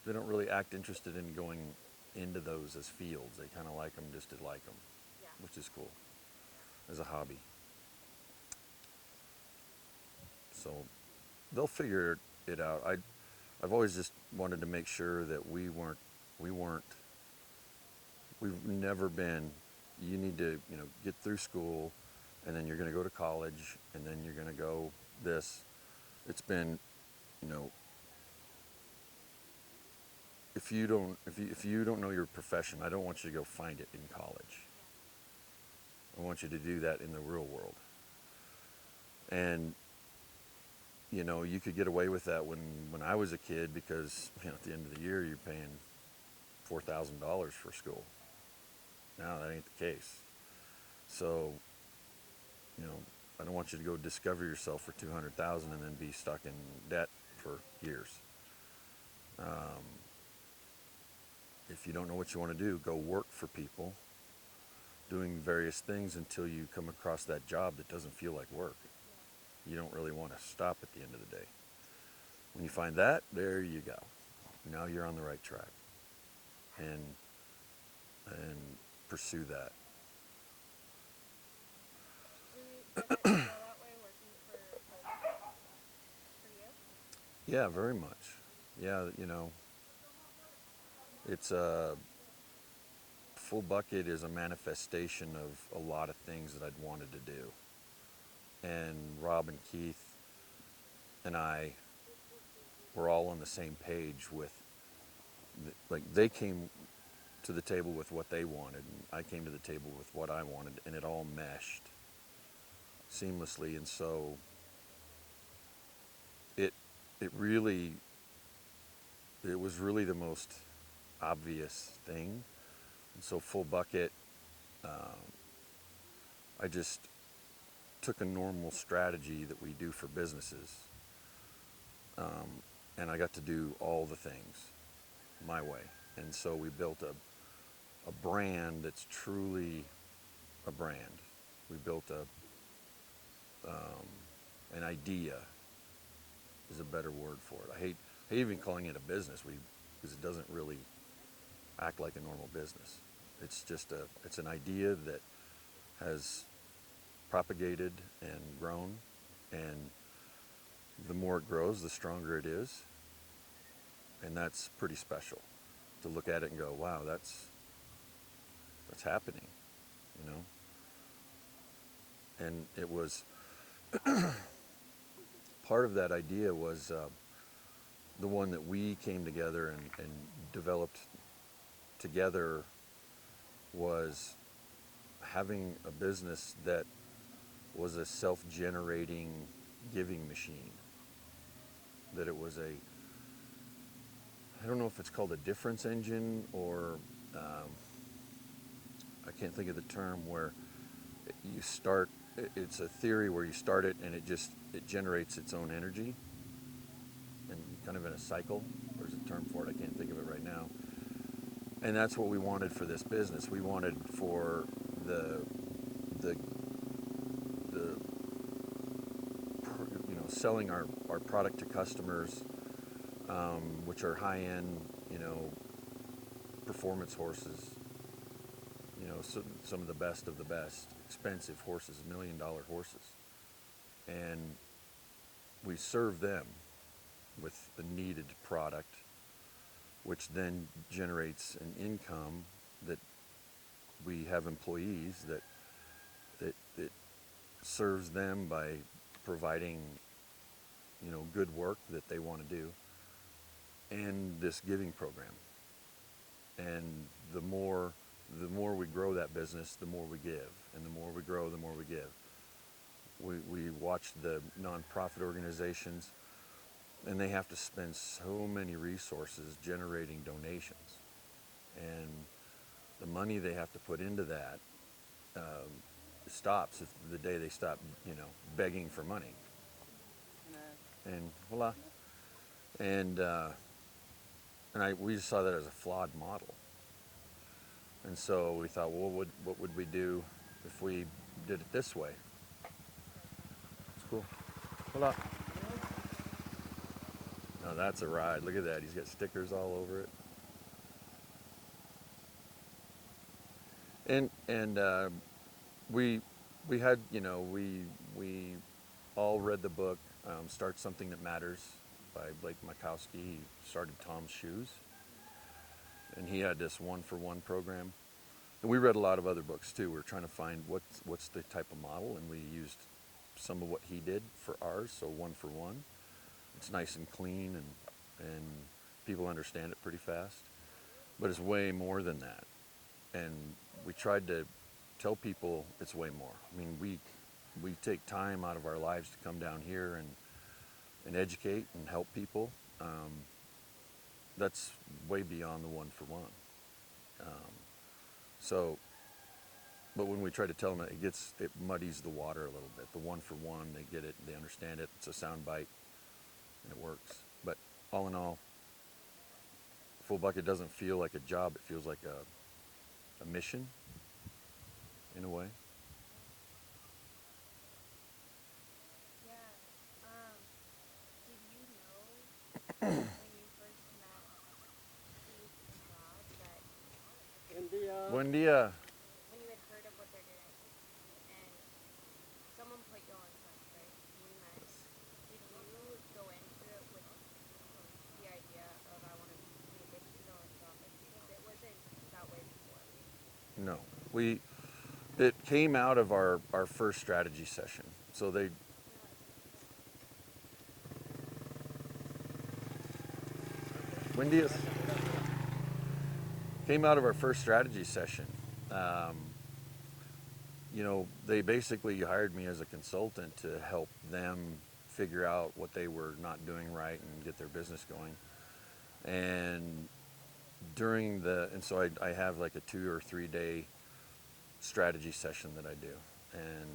they don't really act interested in going into those as fields. They kind of like them just to like them, which is cool as a hobby. So they'll figure it out. I've always just wanted to make sure that we weren't, we've never been, you need to, get through school and then you're going to go to college and then you're going to go this. It's been, you know, if you don't know your profession, I don't want you to go find it in college. I want you to do that in the real world. And you could get away with that when I was a kid because at the end of the year you're paying $4,000 for school. Now that ain't the case. So, you know, I don't want you to go discover yourself for 200,000 and then be stuck in debt for years. Um, if you don't know what you want to do, go work for people doing various things until you come across that job that doesn't feel like work. You don't really want to stop at the end of the day. When you find that, there you go. Now you're on the right track, and and pursue that. Do you guys feel that way working for you? Yeah, very much. Yeah, it's a full bucket is a manifestation of a lot of things that I'd wanted to do. And Rob and Keith and I were all on the same page with, like, they came to the table with what they wanted, and I came to the table with what I wanted, and it all meshed seamlessly. And so it it really it was really the most obvious thing. And so full bucket, um, I just took a normal strategy that we do for businesses, and I got to do all the things my way. And so we built a brand that's truly a brand. We built an idea is a better word for it. I hate even calling it a business. Because it doesn't really act like a normal business. It's an idea that has propagated and grown, and the more it grows, the stronger it is, and that's pretty special to look at it and go, wow, that's happening, you know. And it was part of that idea was the one that we came together and developed together was having a business that was a self-generating giving machine. That it was I don't know if it's called a difference engine or I can't think of the term where you start. It's a theory where you start it and it generates its own energy, and kind of in a cycle. There's a term for it. I can't think of it right now. And that's what we wanted for this business. We wanted for the the selling our product to customers, which are high end, performance horses, some of the best, expensive horses, $1 million horses. And we serve them with a needed product, which then generates an income that we have employees that serves them by providing, good work that they want to do, and this giving program. And the more we grow that business, the more we give, and the more we grow, the more we give. We watch the nonprofit organizations, and they have to spend so many resources generating donations, and the money they have to put into that stops if the day they stop, begging for money. And voila. And we just saw that as a flawed model. And so we thought, well, what would we do if we did it this way? It's cool. Voila. Now that's a ride. Look at that. He's got stickers all over it. And we we had, we all read the book, Start Something That Matters by Blake Makowski. He started Tom's Shoes, and he had this one for one program. And we read a lot of other books too. We were trying to find what's the type of model, and we used some of what he did for ours. So one for one, it's nice and clean, and people understand it pretty fast. But it's way more than that. And we tried to tell people it's way more. I mean, we take time out of our lives to come down here and educate and help people. That's way beyond the one for one. Um, so, but when we try to tell them, it muddies the water a little bit. The one for one, they get it, they understand it. It's a sound bite, and it works. But all in all, Full Bucket doesn't feel like a job. It feels like a mission, in a way. Yeah. Did you know when you first met Keith and Rob that Buen dia. when you had heard of what they're doing and someone put you all in touch, right? You met. Did you go into it with the idea of I want to make a philanthropic? Because it wasn't that way before. No, it came out of our first strategy session. So they Buen dias. Came out of our first strategy session. Um, they basically hired me as a consultant to help them figure out what they were not doing right and get their business going. And and so I have like a 2 or 3 day strategy session that I do. And